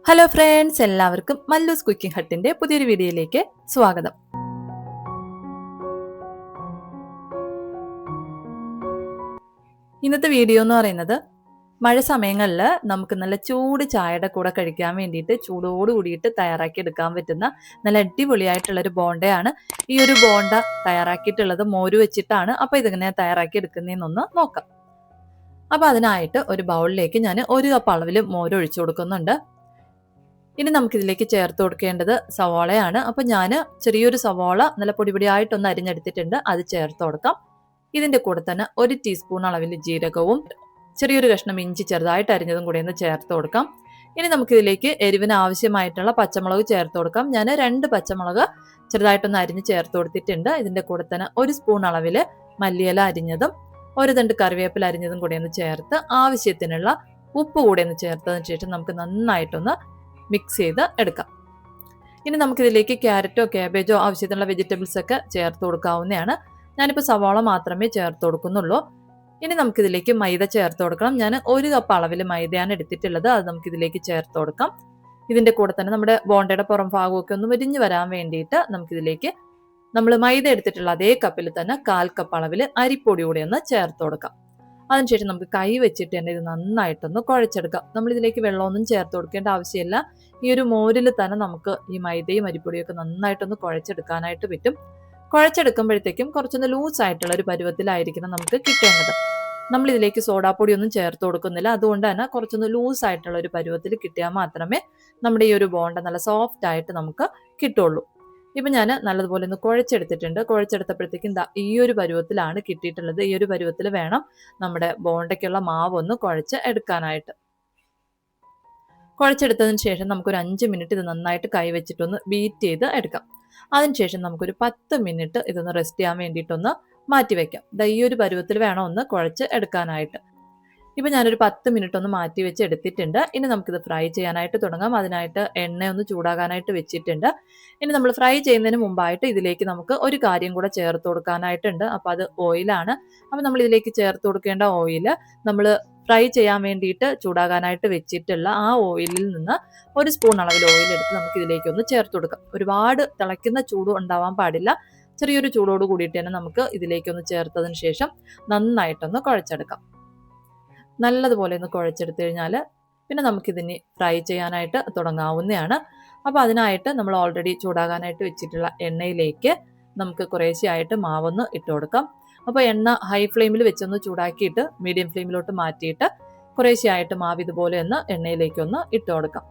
Hello friends, എല്ലാവർക്കും Mallus cooking ഹട്ടിന്റെ പുതിയൊരു വീഡിയോയിലേക്ക് സ്വാഗതം. ഇന്നത്തെ വീഡിയോ എന്ന് പറയുന്നത് മഴ സമയങ്ങളിൽ നമുക്ക് നല്ല ചൂട് ചായയുടെ കൂടെ കഴിക്കാൻ വേണ്ടിയിട്ട് ചൂടോട് കൂടിയിട്ട് തയ്യാറാക്കി എടുക്കാൻ പറ്റുന്ന നല്ല അടിപൊളിയായിട്ടുള്ളൊരു ബോണ്ടയാണ്. ഈ ഒരു ബോണ്ട തയ്യാറാക്കിയിട്ടുള്ളത് മോര് വെച്ചിട്ടാണ്. അപ്പോൾ ഇതെങ്ങനെ തയ്യാറാക്കി എടുക്കുന്നതെന്നൊന്ന് നോക്കാം. അപ്പോൾ അതിനായിട്ട് ഒരു ബൗളിലേക്ക് ഞാൻ 1 കപ്പ് അളവിൽ മോര് ഒഴിച്ചു കൊടുക്കുന്നുണ്ട്. ഇനി നമുക്കിതിലേക്ക് ചേർത്ത് കൊടുക്കേണ്ടത് സവാളയാണ്. അപ്പോൾ ഞാൻ ചെറിയൊരു സവാള നല്ല പൊടിപൊടിയായിട്ടൊന്ന് അരിഞ്ഞെടുത്തിട്ടുണ്ട്, അത് ചേർത്ത് കൊടുക്കാം. ഇതിൻ്റെ കൂടെ തന്നെ 1 ടീസ്പൂൺ അളവിൽ ജീരകവും ചെറിയൊരു കഷ്ണം ഇഞ്ചി ചെറുതായിട്ട് അരിഞ്ഞതും കൂടി ഒന്ന് ചേർത്ത് കൊടുക്കാം. ഇനി നമുക്കിതിലേക്ക് എരിവിന് ആവശ്യമായിട്ടുള്ള പച്ചമുളക് ചേർത്ത് കൊടുക്കാം. ഞാൻ 2 പച്ചമുളക് ചെറുതായിട്ടൊന്ന് അരിഞ്ഞ് ചേർത്ത് കൊടുത്തിട്ടുണ്ട്. ഇതിൻ്റെ കൂടെ തന്നെ 1 സ്പൂൺ അളവിൽ മല്ലിയില അരിഞ്ഞതും 1 തണ്ട് കറിവേപ്പില അരിഞ്ഞതും കൂടി ഒന്ന് ചേർത്ത് ആവശ്യത്തിനുള്ള ഉപ്പ് കൂടി ഒന്ന് ചേർത്തതിന് ശേഷം നമുക്ക് നന്നായിട്ടൊന്ന് മിക്സ് ചെയ്ത് എടുക്കാം. ഇനി നമുക്കിതിലേക്ക് ക്യാരറ്റോ കാബേജോ ആവശ്യത്തിനുള്ള വെജിറ്റബിൾസ് ഒക്കെ ചേർത്ത് കൊടുക്കാവുന്നതാണ്. ഞാനിപ്പോൾ സവാള മാത്രമേ ചേർത്ത് കൊടുക്കുന്നുള്ളൂ. ഇനി നമുക്കിതിലേക്ക് മൈദ ചേർത്ത് കൊടുക്കണം. ഞാൻ 1 കപ്പ് അളവിൽ മൈദയാണ് എടുത്തിട്ടുള്ളത്, അത് നമുക്കിതിലേക്ക് ചേർത്ത് കൊടുക്കാം. ഇതിൻ്റെ കൂടെ തന്നെ നമ്മുടെ ബോണ്ടയുടെ പുറം ഭാഗമൊക്കെ ഒന്ന് മുരിഞ്ഞ് വരാൻ വേണ്ടിയിട്ട് നമുക്കിതിലേക്ക് നമ്മൾ മൈദ എടുത്തിട്ടുള്ള അതേ കപ്പിൽ തന്നെ 1/4 കപ്പ് അളവിൽ അരിപ്പൊടി കൂടി ഒന്ന് ചേർത്ത് കൊടുക്കാം. അതിനുശേഷം നമുക്ക് കൈ വെച്ചിട്ട് തന്നെ ഇത് നന്നായിട്ടൊന്ന് കുഴച്ചെടുക്കാം. നമ്മളിതിലേക്ക് വെള്ളമൊന്നും ചേർത്ത് കൊടുക്കേണ്ട ആവശ്യമില്ല. ഈ ഒരു മോരിൽ തന്നെ നമുക്ക് ഈ മൈദയും അരിപ്പൊടിയും ഒക്കെ നന്നായിട്ടൊന്ന് കുഴച്ചെടുക്കാനായിട്ട് പറ്റും. കുഴച്ചെടുക്കുമ്പോഴത്തേക്കും കുറച്ചൊന്ന് ലൂസായിട്ടുള്ള ഒരു പരുവത്തിലായിരിക്കണം നമുക്ക് കിട്ടേണ്ടത്. നമ്മളിതിലേക്ക് സോഡാപ്പൊടി ഒന്നും ചേർത്ത് കൊടുക്കുന്നില്ല, അതുകൊണ്ട് തന്നെ കുറച്ചൊന്ന് ലൂസായിട്ടുള്ള ഒരു പരുവത്തിൽ കിട്ടിയാൽ മാത്രമേ നമ്മുടെ ഈ ഒരു ബോണ്ട നല്ല സോഫ്റ്റ് ആയിട്ട് നമുക്ക് കിട്ടുള്ളൂ. ഇപ്പം ഞാൻ നല്ലതുപോലെ ഒന്ന് കുഴച്ചെടുത്തിട്ടുണ്ട്. കുഴച്ചെടുത്തപ്പോഴത്തേക്കും ഈ ഒരു പരുവത്തിലാണ് കിട്ടിയിട്ടുള്ളത്. ഈ ഒരു പരുവത്തിൽ വേണം നമ്മുടെ ബോണ്ടയ്ക്കുള്ള മാവ് ഒന്ന് കുഴച്ച് എടുക്കാനായിട്ട്. കുഴച്ചെടുത്തതിന് ശേഷം നമുക്കൊരു 5 മിനിറ്റ് ഇത് നന്നായിട്ട് കൈവച്ചിട്ടൊന്ന് ബീറ്റ് ചെയ്ത് എടുക്കാം. അതിനുശേഷം നമുക്കൊരു 10 മിനിറ്റ് ഇതൊന്ന് റെസ്റ്റ് ചെയ്യാൻ വേണ്ടിയിട്ടൊന്ന് മാറ്റി വയ്ക്കാം. ഈ ഒരു പരുവത്തിൽ വേണം ഒന്ന് കുഴച്ച് എടുക്കാനായിട്ട്. ഇപ്പം ഞാനൊരു 10 മിനിറ്റ് ഒന്ന് മാറ്റി വെച്ച് എടുത്തിട്ടുണ്ട്. ഇനി നമുക്കിത് ഫ്രൈ ചെയ്യാനായിട്ട് തുടങ്ങാം. അതിനായിട്ട് എണ്ണ ഒന്ന് ചൂടാകാനായിട്ട് വെച്ചിട്ടുണ്ട്. ഇനി നമ്മൾ ഫ്രൈ ചെയ്യുന്നതിന് മുമ്പായിട്ട് ഇതിലേക്ക് നമുക്ക് ഒരു കാര്യം കൂടെ ചേർത്ത് കൊടുക്കാനായിട്ടുണ്ട്. അപ്പോൾ അത് ഓയിലാണ്. അപ്പോൾ നമ്മൾ ഇതിലേക്ക് ചേർത്ത് കൊടുക്കേണ്ട ഓയിൽ നമ്മൾ ഫ്രൈ ചെയ്യാൻ വേണ്ടിയിട്ട് ചൂടാകാനായിട്ട് വെച്ചിട്ടുള്ള ആ ഓയിലിൽ നിന്ന് 1 സ്പൂൺ അളവിൽ ഓയിൽ എടുത്ത് നമുക്ക് ഇതിലേക്കൊന്ന് ചേർത്ത് കൊടുക്കാം. ഒരുപാട് തിളയ്ക്കുന്ന ചൂട് ഉണ്ടാവാൻ പാടില്ല. ചെറിയൊരു ചൂടോട് കൂടിയിട്ട് തന്നെ നമുക്ക് ഇതിലേക്കൊന്ന് ചേർത്തതിന് ശേഷം നന്നായിട്ടൊന്ന് കുഴച്ചെടുക്കാം. നല്ലതുപോലെ ഒന്ന് കുഴച്ചെടുത്ത് കഴിഞ്ഞാൽ പിന്നെ നമുക്കിതിന് ഫ്രൈ ചെയ്യാനായിട്ട് തുടങ്ങാവുന്നതാണ്. അപ്പോൾ അതിനായിട്ട് നമ്മൾ ഓൾറെഡി ചൂടാകാനായിട്ട് വെച്ചിട്ടുള്ള എണ്ണയിലേക്ക് നമുക്ക് കുറേശ്ശെയായിട്ട് മാവൊന്ന് ഇട്ട് കൊടുക്കാം. അപ്പോൾ എണ്ണ ഹൈ ഫ്ലെയിമിൽ വെച്ചൊന്ന് ചൂടാക്കിയിട്ട് മീഡിയം ഫ്ലെയിമിലോട്ട് മാറ്റിയിട്ട് കുറേശ്ശെയായിട്ട് മാവ് ഇതുപോലെ ഒന്ന് എണ്ണയിലേക്കൊന്ന് ഇട്ട് കൊടുക്കാം.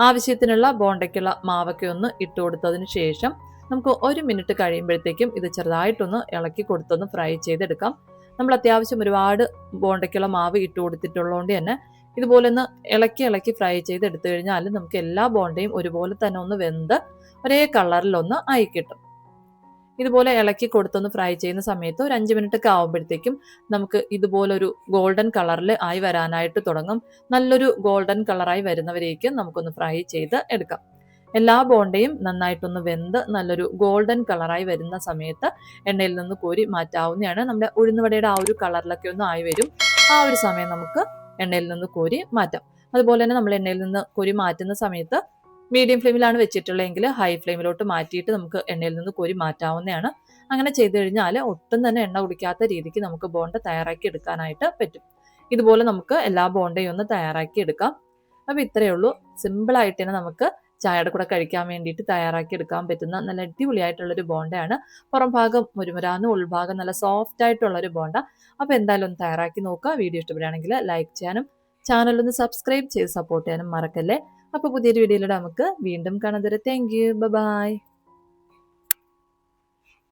ആവശ്യത്തിനുള്ള ബോണ്ടയ്ക്കുള്ള മാവൊക്കെ ഒന്ന് ഇട്ട് കൊടുത്തതിന് ശേഷം നമുക്ക് 1 മിനിറ്റ് കഴിയുമ്പോഴത്തേക്കും ഇത് ചെറുതായിട്ടൊന്ന് ഇളക്കി കൊടുത്തൊന്ന് ഫ്രൈ ചെയ്തെടുക്കാം. നമ്മൾ അത്യാവശ്യം ഒരുപാട് ബോണ്ടയ്ക്കുള്ള മാവ് ഇട്ട് കൊടുത്തിട്ടുള്ളതുകൊണ്ട് തന്നെ ഇതുപോലെ ഒന്ന് ഇളക്കി ഫ്രൈ ചെയ്തെടുത്തു കഴിഞ്ഞാൽ നമുക്ക് എല്ലാ ബോണ്ടയും ഒരുപോലെ തന്നെ ഒന്ന് വെന്ത് ഒരേ കളറിലൊന്ന് ആയി കിട്ടും. ഇതുപോലെ ഇളക്കി കൊടുത്തൊന്ന് ഫ്രൈ ചെയ്യുന്ന സമയത്ത് ഒരു 5 മിനിറ്റ് ഒക്കെ ആകുമ്പോഴത്തേക്കും നമുക്ക് ഇതുപോലൊരു ഗോൾഡൻ കളറിൽ ആയി വരാനായിട്ട് തുടങ്ങും. നല്ലൊരു ഗോൾഡൻ കളറായി വരുന്നവരേക്കും നമുക്കൊന്ന് ഫ്രൈ ചെയ്ത് എടുക്കാം. എല്ലാ ബോണ്ടയും നന്നായിട്ടൊന്ന് വെന്ത് നല്ലൊരു ഗോൾഡൻ കളറായി വരുന്ന സമയത്ത് എണ്ണയിൽ നിന്ന് കോരി മാറ്റാവുന്നതാണ്. നമ്മുടെ ഉഴുന്നുവടയുടെ ആ ഒരു കളറിലൊക്കെ ഒന്ന് ആയി വരും. ആ ഒരു സമയം നമുക്ക് എണ്ണയിൽ നിന്ന് കോരി മാറ്റാം. അതുപോലെ തന്നെ നമ്മൾ എണ്ണയിൽ നിന്ന് കോരി മാറ്റുന്ന സമയത്ത് മീഡിയം ഫ്ലെയിമിലാണ് വെച്ചിട്ടുള്ളതെങ്കിൽ ഹൈ ഫ്ലെയിമിലോട്ട് മാറ്റിയിട്ട് നമുക്ക് എണ്ണയിൽ നിന്ന് കോരി മാറ്റാവുന്നതാണ്. അങ്ങനെ ചെയ്ത് കഴിഞ്ഞാൽ ഒട്ടും തന്നെ എണ്ണ കുടിക്കാത്ത രീതിക്ക് നമുക്ക് ബോണ്ട തയ്യാറാക്കി എടുക്കാനായിട്ട് പറ്റും. ഇതുപോലെ നമുക്ക് എല്ലാ ബോണ്ടയും ഒന്ന് തയ്യാറാക്കി എടുക്കാം. അപ്പോൾ ഇത്രയേ ഉള്ളൂ. സിമ്പിളായിട്ട് തന്നെ നമുക്ക് ചായയുടെ കൂടെ കഴിക്കാൻ വേണ്ടിയിട്ട് തയ്യാറാക്കി എടുക്കാൻ പറ്റുന്ന നല്ല അടിപൊളിയായിട്ടുള്ളൊരു ബോണ്ടയാണ്. പുറം ഭാഗം മുരുമുരാന്ന്, ഉൾഭാഗം നല്ല സോഫ്റ്റ് ആയിട്ടുള്ളൊരു ബോണ്ട. അപ്പോൾ എന്തായാലും ഒന്ന് തയ്യാറാക്കി നോക്കുക. വീഡിയോ ഇഷ്ടപ്പെടുകയാണെങ്കിൽ ലൈക്ക് ചെയ്യാനും ചാനലൊന്ന് സബ്സ്ക്രൈബ് ചെയ്ത് സപ്പോർട്ട് ചെയ്യാനും മറക്കല്ലേ. അപ്പോൾ പുതിയൊരു വീഡിയോയിലൂടെ നമുക്ക് വീണ്ടും കാണാം. Thank you, by.